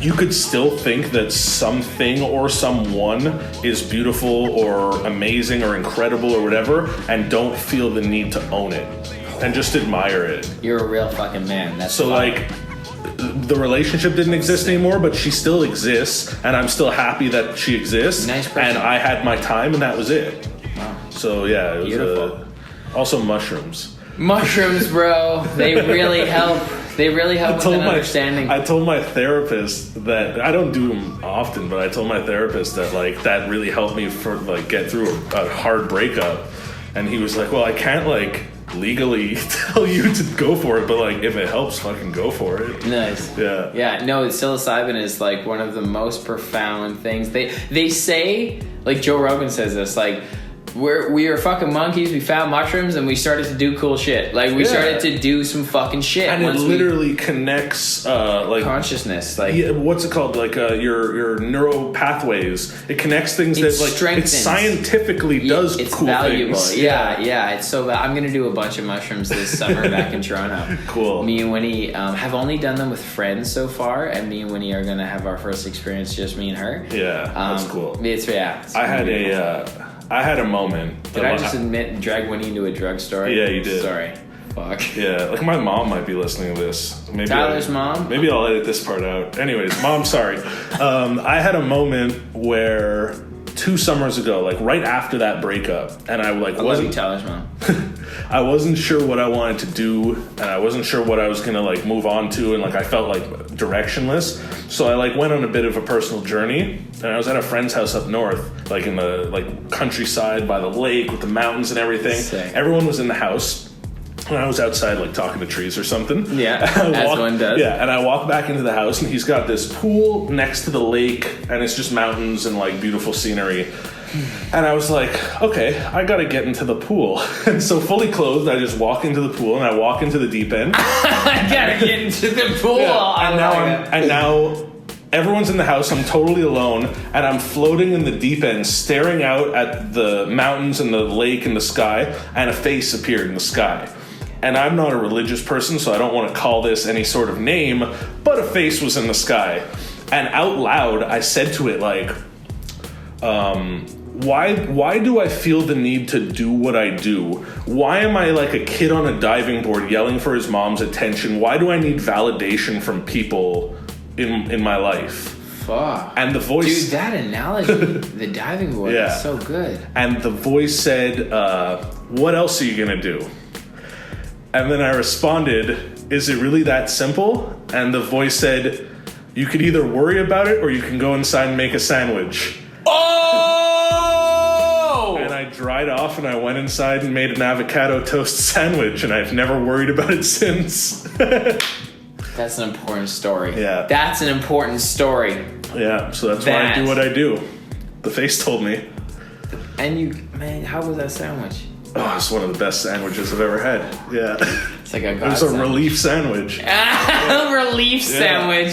you could still think that something or someone is beautiful or amazing or incredible or whatever, and don't feel the need to own it and just admire it. You're a real fucking man. That's so fun. like, the relationship didn't exist anymore, but she still exists, and I'm still happy that she exists. Nice person. And I had my time, and that was it. Wow. So yeah, it was Beautiful. Also mushrooms. Mushrooms, bro. They really help. They really help with an understanding. I told my therapist that I don't do them often, but I told my therapist that like that really helped me for like get through a hard breakup, and he was like, "Well, I can't like legally tell you to go for it, but like if it helps, fucking go for it." Nice. Yeah. Yeah. No, psilocybin is like one of the most profound things. They say, like Joe Rogan says this, like. We are fucking monkeys. We found mushrooms and we started to do cool shit. Like we started to do some fucking shit. And it literally connects like consciousness. Like what's it called? Like your neural pathways. It connects things that like strengthens. it scientifically does. It's cool valuable. things. Yeah. It's so. I'm gonna do a bunch of mushrooms this summer back in Toronto. Cool. Me and Winnie have only done them with friends so far, and me and Winnie are gonna have our first experience, just me and her. Yeah, that's cool. It's I had a moment. Did I just drag Winnie into a drugstore? Yeah, you did. Sorry. Fuck. Yeah, like my mom might be listening to this. Maybe Tyler's mom? Maybe I'll edit this part out. Anyways, Mom, sorry. I had a moment where 2 summers ago, like right after that breakup, and I like wasn't Tyler's mom. I wasn't sure what I wanted to do, and I wasn't sure what I was gonna like move on to, and like I felt like directionless. So I like went on a bit of a personal journey, and I was at a friend's house up north, like in the like countryside by the lake with the mountains and everything. Sick. Everyone was in the house. And I was outside, like, talking to trees or something. Yeah, as one does. Yeah, and I walk back into the house, and he's got this pool next to the lake, and it's just mountains and, like, beautiful scenery. And I was like, okay, I gotta get into the pool. And so fully clothed, I just walk into the pool, and I walk into the deep end. I gotta get into the pool. Yeah, and now everyone's in the house, I'm totally alone, and I'm floating in the deep end, staring out at the mountains and the lake and the sky, and a face appeared in the sky. And I'm not a religious person, so I don't want to call this any sort of name, but a face was in the sky. And out loud, I said to it, like, why do I feel the need to do what I do? Why am I like a kid on a diving board yelling for his mom's attention? Why do I need validation from people in my life? Fuck. And the voice... Dude, that analogy, the diving board, is so good. And the voice said, what else are you going to do? And then I responded, is it really that simple? And the voice said, you could either worry about it or you can go inside and make a sandwich. Oh! And I dried off and I went inside and made an avocado toast sandwich, and I've never worried about it since. That's an important story. Yeah. That's an important story. Yeah, so that's why I do what I do. The face told me. And you, man, how was that sandwich? Oh, it's one of the best sandwiches I've ever had. Yeah. It's like a It was a relief sandwich. Relief sandwich.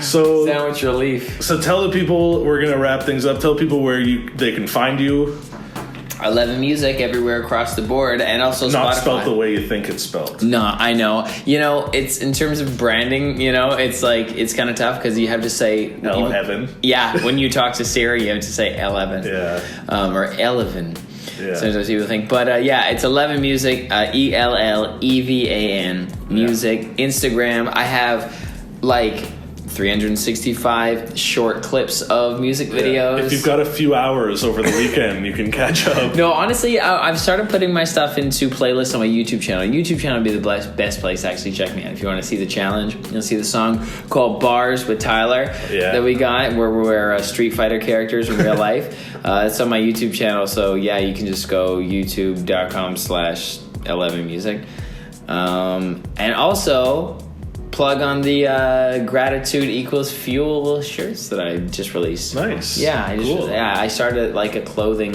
So Sandwich relief. So tell the people, we're gonna wrap things up. Tell people where they can find you. Ellevan Music everywhere across the board, and also Not Spotify. spelled the way you think it's spelled. No, I know. You know, it's in terms of branding. You know, it's like it's kind of tough because you have to say Ellevan. Yeah, when you talk to Siri, you have to say Ellevan. Yeah. Or Ellevan. Yeah. Sometimes people think, but yeah, it's Ellevan Music, ELLEVAN Music. Instagram, I have like 365 short clips of music videos. If you've got a few hours over the weekend, you can catch up. No, honestly, I've started putting my stuff into playlists on my YouTube channel. YouTube channel would be the best place to actually check me out. If you want to see the challenge, you'll see the song called Bars with Tyler that we got, where we're Street Fighter characters in real life. It's on my YouTube channel, so yeah, you can just go youtube.com/Ellevan Music. And also... plug on the Gratitude Equals Fuel shirts that I just released. Nice. Yeah, Cool. I started like a clothing,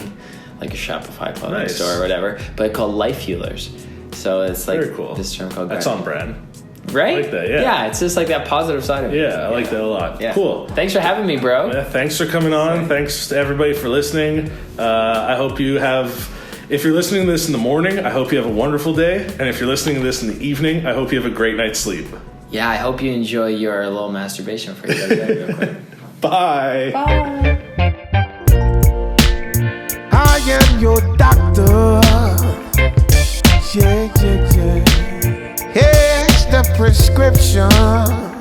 like a Shopify clothing store or whatever, but called Life Fuelers. So it's like very cool. This term called That's on brand. Right? I like that, yeah. Yeah, it's just like that positive side of it. Yeah, I like that a lot. Yeah. Cool. Thanks for having me, bro. Yeah, thanks for coming on. Thanks to everybody for listening. I hope you have If you're listening to this in the morning, I hope you have a wonderful day. And if you're listening to this in the evening, I hope you have a great night's sleep. Yeah, I hope you enjoy your little masturbation before you go to bed real quick. Bye. Bye. I am your doctor. Yeah, yeah, yeah. Here's the prescription.